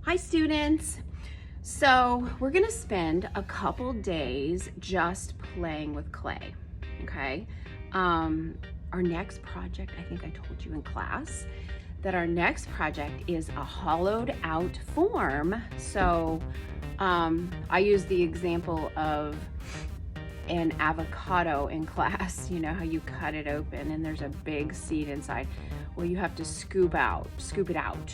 Hi students. So we're gonna spend a couple days just playing with clay, okay? Our next project, I think I told you in class, that our next project is a hollowed out form. So I use the example of an avocado in class. You know how you cut it open and there's a big seed inside. Well, you have to scoop it out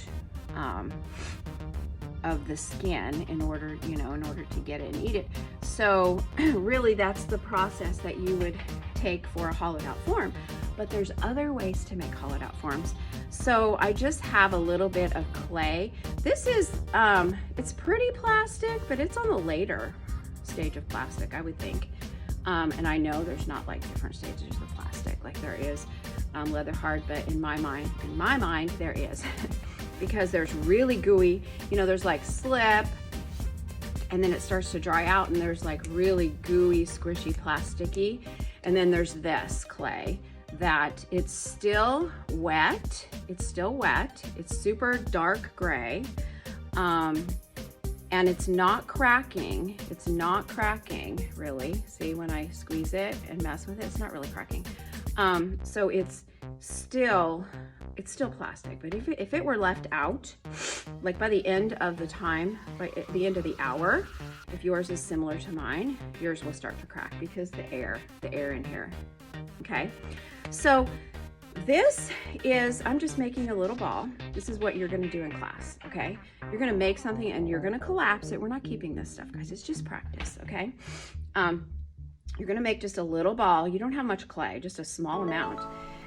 of the skin in order to get it and eat it. So really that's the process that you would take for a hollowed out form. But there's other ways to make hollowed out forms. So I just have a little bit of clay. This is, it's pretty plastic, but it's on the later stage of plastic, I would think. And I know there's not like different stages of plastic like there is leather hard, but in my mind there is. Because there's really gooey, there's like slip, and then it starts to dry out, and there's like really gooey, squishy, plasticky, and then there's this clay that it's still wet, it's super dark gray, and it's not cracking, really. See, when I squeeze it and mess with it, it's not really cracking. So it's still plastic, but if it were left out, like by the end of the time, by the end of the hour, if yours is similar to mine, yours will start to crack because the air in here. Okay, so this is, I'm just making a little ball. This is what you're gonna do in class, okay? You're gonna make something and you're gonna collapse it. We're not keeping this stuff, guys, it's just practice, okay? You're gonna make just a little ball. You don't have much clay, just a small amount.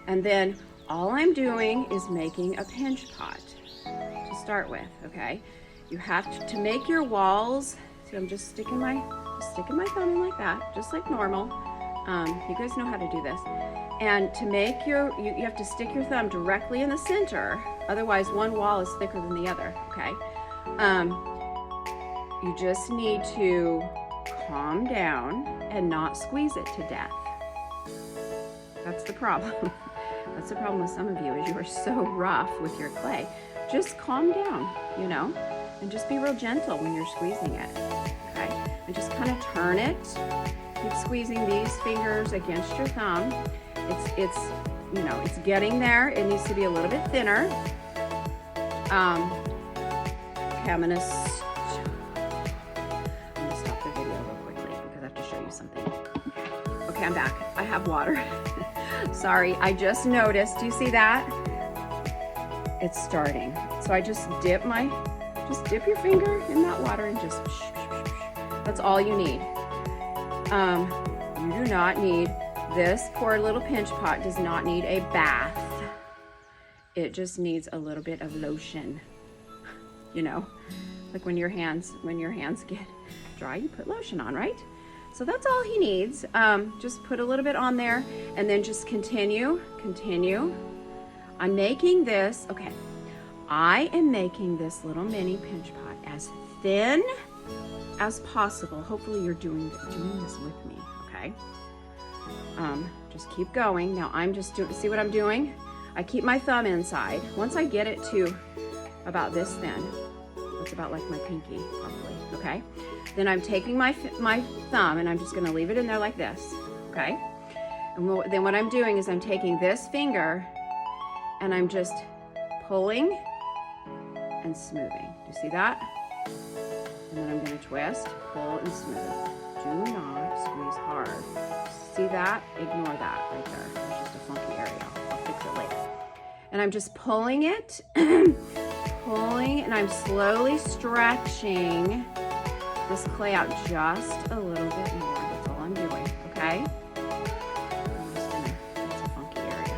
And then all I'm doing is making a pinch pot to start with, okay? You have to make your walls. See, I'm just sticking my thumb in like that, just like normal. You guys know how to do this. And to make you have to stick your thumb directly in the center. Otherwise, one wall is thicker than the other, okay? You just need to calm down and not squeeze it to death. That's the problem. That's the problem with some of you, is you are so rough with your clay. Just calm down, and just be real gentle when you're squeezing it, okay? And just kind of turn it. Keep squeezing these fingers against your thumb. It's getting there. It needs to be a little bit thinner. Okay, I'm gonna stop the video real quickly because I have to show you something. Okay, I'm back. I have water. Sorry, I just noticed. Do you see that? It's starting. So I just dip your finger in that water and just, that's all you need. You do not need, this poor little pinch pot does not need a bath. It just needs a little bit of lotion. Like when your hands get dry, you put lotion on, right? So that's all he needs. Just put a little bit on there and then just continue. I'm making this, okay. I am making this little mini pinch pot as thin as possible. Hopefully you're doing this with me, okay? Just keep going. Now I'm just doing, see what I'm doing? I keep my thumb inside. Once I get it to about this thin, it's about like my pinky probably, okay? Then I'm taking my thumb and I'm just gonna leave it in there like this, okay? And then what I'm doing is I'm taking this finger and I'm just pulling and smoothing. Do you see that? And then I'm gonna twist, pull, and smooth. Do not squeeze hard. See that? Ignore that right there. There's just a funky area. I'll fix it later. And I'm just pulling it, pulling, and I'm slowly stretching this clay out just a little bit more. That's all I'm doing, okay? I'm just gonna, that's a funky area.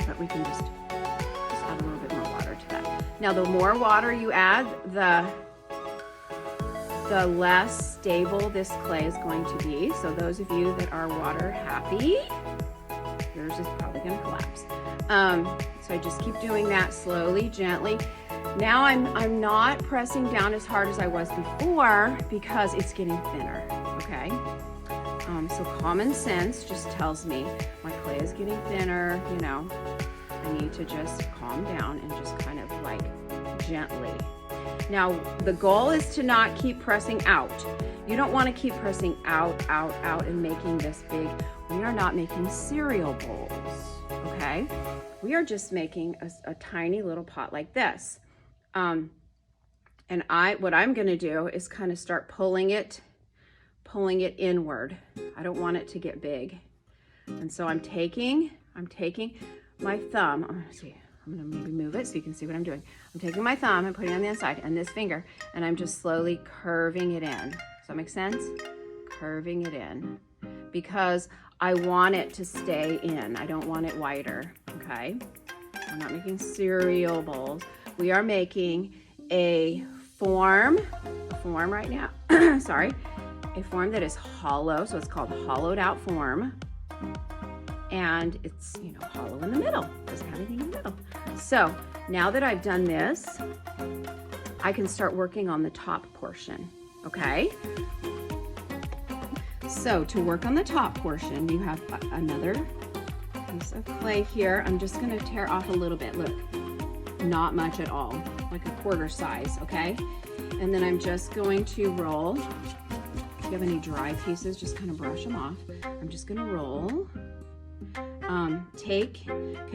But we can just add a little bit more water to that. Now, the more water you add, the less stable this clay is going to be. So those of you that are water happy, yours is probably gonna collapse. So I just keep doing that slowly, gently. Now I'm not pressing down as hard as I was before because it's getting thinner, okay? So common sense just tells me my clay is getting thinner, I need to just calm down and just kind of like gently. Now, the goal is to not keep pressing out. You don't want to keep pressing out, out, out and making this big. We are not making cereal bowls, okay? We are just making a tiny little pot like this. And what I'm gonna do is kind of start pulling it inward. I don't want it to get big. And so I'm taking my thumb, I'm gonna maybe move it so you can see what I'm doing. I'm taking my thumb and putting it on the inside and this finger, and I'm just slowly curving it in. Does that make sense? Curving it in because I want it to stay in. I don't want it wider, okay? We're not making cereal bowls. We are making a form right now, sorry, a form that is hollow, so it's called hollowed out form. And it's, you know, hollow in the middle. Doesn't have anything in the middle. So now that I've done this, I can start working on the top portion, okay? So to work on the top portion, you have another piece of clay here. I'm just gonna tear off a little bit, look, not much at all, like a quarter size, okay? And then I'm just going to roll. If you have any dry pieces, just kind of brush them off. I'm just gonna roll.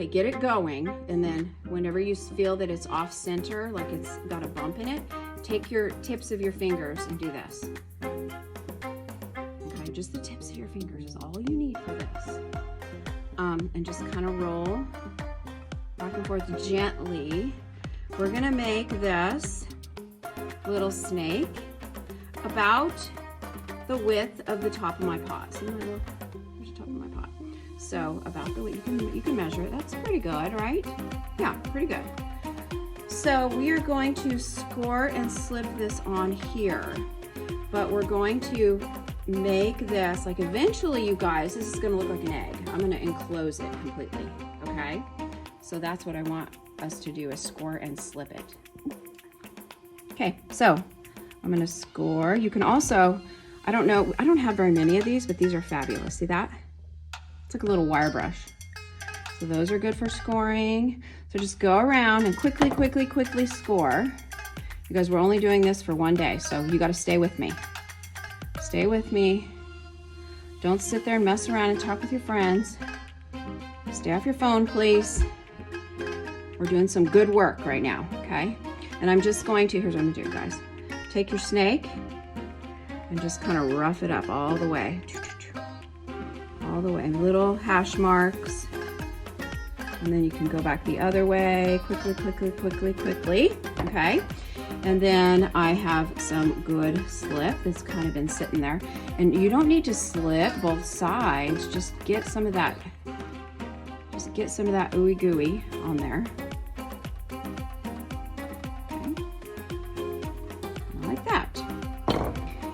Get it going, and then whenever you feel that it's off center, like it's got a bump in it, take your tips of your fingers and do this. Okay, just the tips of your fingers is all you need for this. And just kind of roll back and forth gently. We're gonna make this little snake about the width of the top of my pot. See my little, there's the top of my pot. So about the width, you can measure it. That's pretty good, right? Yeah, pretty good. So we are going to score and slip this on here, but we're going to make this, like eventually you guys, this is gonna look like an egg. I'm gonna enclose it completely, okay? So that's what I want us to do, is score and slip it. Okay, so I'm gonna score. You can also, I don't know, I don't have very many of these, but these are fabulous. See that? It's like a little wire brush. So those are good for scoring. So just go around and quickly score. You guys, we're only doing this for one day, so you gotta stay with me. Stay with me. Don't sit there and mess around and talk with your friends. Stay off your phone, please. We're doing some good work right now, okay? And I'm just going to, here's what I'm gonna do, guys. Take your snake and just kind of rough it up all the way. All the way, little hash marks. And then you can go back the other way, quickly, okay? And then I have some good slip that's kind of been sitting there. And you don't need to slip both sides, just get some of that, ooey gooey on there. Okay. Like that.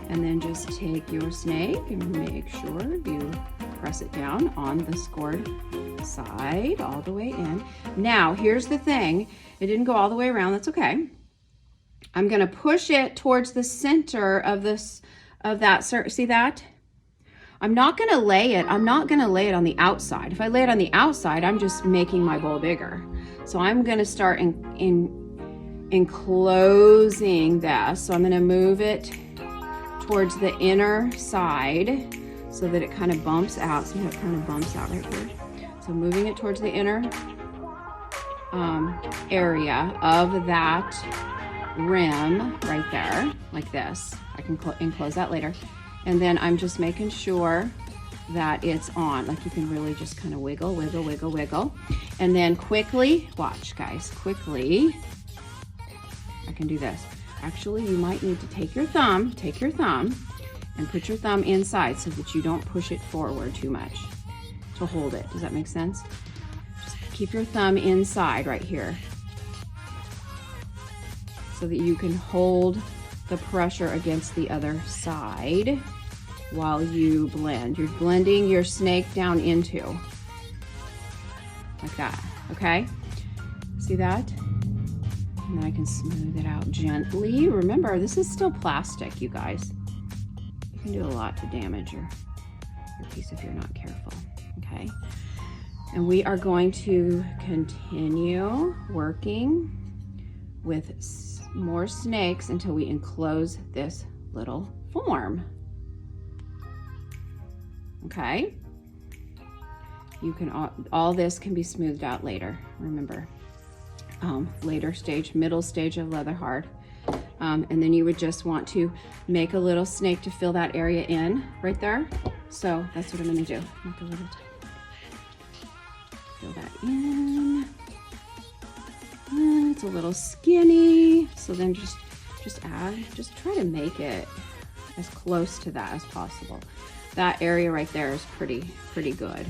And then just take your snake and make sure you press it down on the scored side all the way in. Now, here's the thing. It didn't go all the way around, that's okay. I'm gonna push it towards the center of this, see that? I'm not gonna lay it on the outside. If I lay it on the outside, I'm just making my bowl bigger. So I'm gonna start enclosing this. So I'm gonna move it towards the inner side so that it kind of bumps out. See how it kind of bumps out right here? So moving it towards the inner area of that rim right there, like this. I can enclose that later. And then I'm just making sure that it's on. Like you can really just kind of wiggle. And then quickly, watch guys, quickly, I can do this. Actually, you might need to take your thumb and put your thumb inside so that you don't push it forward too much to hold it. Does that make sense? Just keep your thumb inside right here so that you can hold the pressure against the other side while you blend. You're blending your snake down into, like that, okay? See that? And then I can smooth it out gently. Remember, this is still plastic, you guys. You can do a lot to damage your piece if you're not careful, okay? And we are going to continue working with more snakes until we enclose this little form. Okay? You can, all this can be smoothed out later, remember. Later stage, middle stage of leather hard. And then you would just want to make a little snake to fill that area in right there. So that's what I'm gonna do. Make a little, fill that in. It's a little skinny. So then just try to make it as close to that as possible. That area right there is pretty good.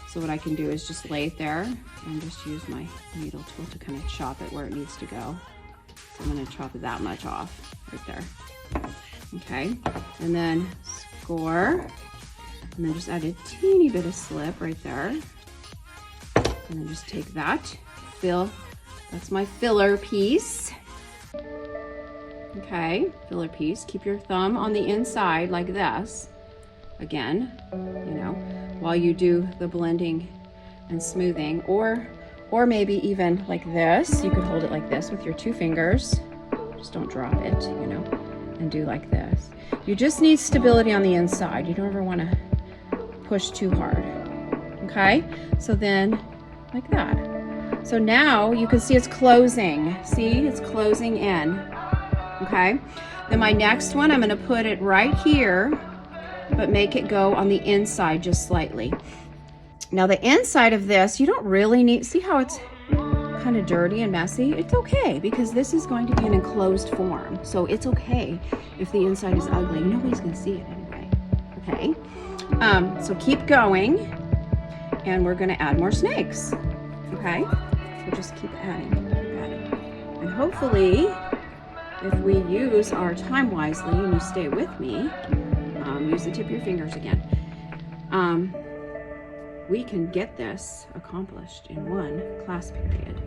So what I can do is just lay it there and just use my needle tool to kind of chop it where it needs to go. So I'm gonna chop that much off right there. Okay, and then score, and then just add a teeny bit of slip right there. And then just take that, fill, that's my filler piece. Okay, filler piece. Keep your thumb on the inside like this. Again, you know, while you do the blending and smoothing, or maybe even like this. You could hold it like this with your 2 fingers. Just don't drop it, you know, and do like this. You just need stability on the inside. You don't ever want to push too hard. Okay, so then like that. So now you can see it's closing. See, it's closing in. Okay, then my next one, I'm going to put it right here, but make it go on the inside just slightly. Now the inside of this, you don't really need, see how it's kind of dirty and messy? It's okay, because this is going to be an enclosed form. So it's okay if the inside is ugly. Nobody's going to see it anyway. Okay, so keep going, and we're going to add more snakes. Okay, so just keep adding, and hopefully if we use our time wisely and you stay with me, use the tip of your fingers again, we can get this accomplished in 1 class period.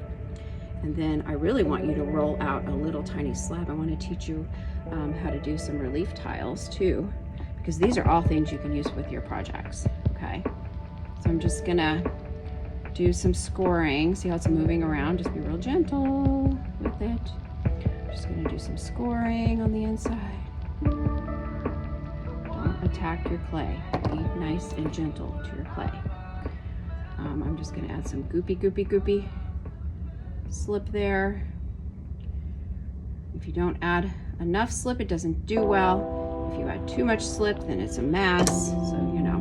And then I really want you to roll out a little tiny slab. I want to teach you how to do some relief tiles too, because these are all things you can use with your projects. Okay, so I'm just gonna do some scoring. See how it's moving around? Just be real gentle with it. Just gonna do some scoring on the inside. Don't attack your clay. Be nice and gentle to your clay. I'm just gonna add some goopy slip there. If you don't add enough slip, it doesn't do well. If you add too much slip, then it's a mess. So, you know,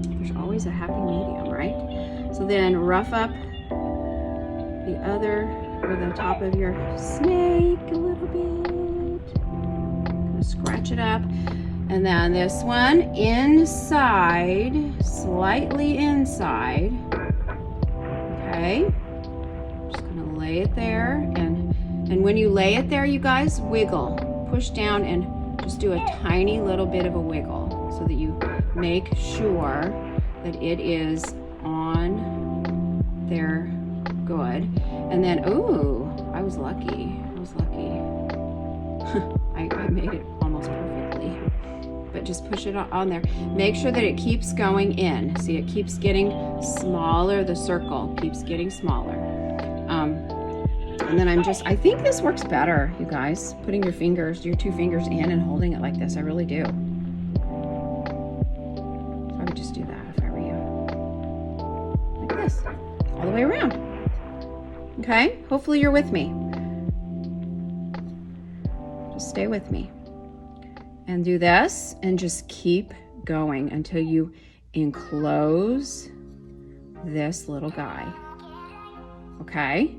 there's always a happy medium, right? So then rough up the other, or the top of your snake a little bit. Gonna scratch it up. And then this one inside, slightly inside. Okay, just gonna lay it there, and when you lay it there, you guys, wiggle, push down, and just do a tiny little bit of a wiggle so that you make sure that it is on there good. And then, ooh, I was lucky. I made it almost perfectly. But just push it on there. Make sure that it keeps going in. See, it keeps getting smaller. The circle keeps getting smaller. And then I think this works better, you guys. Putting your 2 fingers in and holding it like this. I really do. So I would just do that if I were you. Like this, all the way around. Okay, hopefully you're with me. Just stay with me. And do this and just keep going until you enclose this little guy. Okay?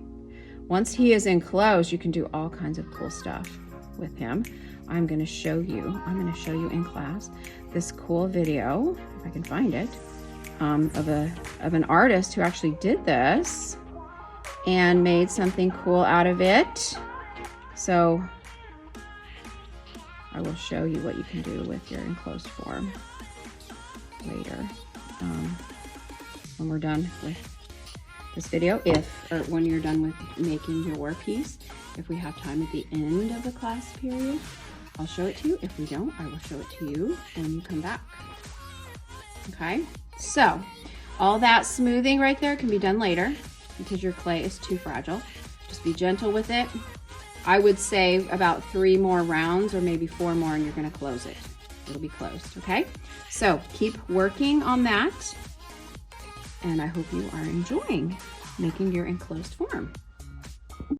Once he is enclosed, you can do all kinds of cool stuff with him. I'm going to show you in class this cool video, if I can find it, of an artist who actually did this and made something cool out of it. So I will show you what you can do with your enclosed form later, when we're done with this video, or when you're done with making your war piece. If we have time at the end of the class period, I'll show it to you. If we don't, I will show it to you when you come back. Okay, so all that smoothing right there can be done later because your clay is too fragile. Just be gentle with it. I would say about 3 more rounds or maybe 4 more and you're gonna close it. It'll be closed, okay? So keep working on that. And I hope you are enjoying making your enclosed form.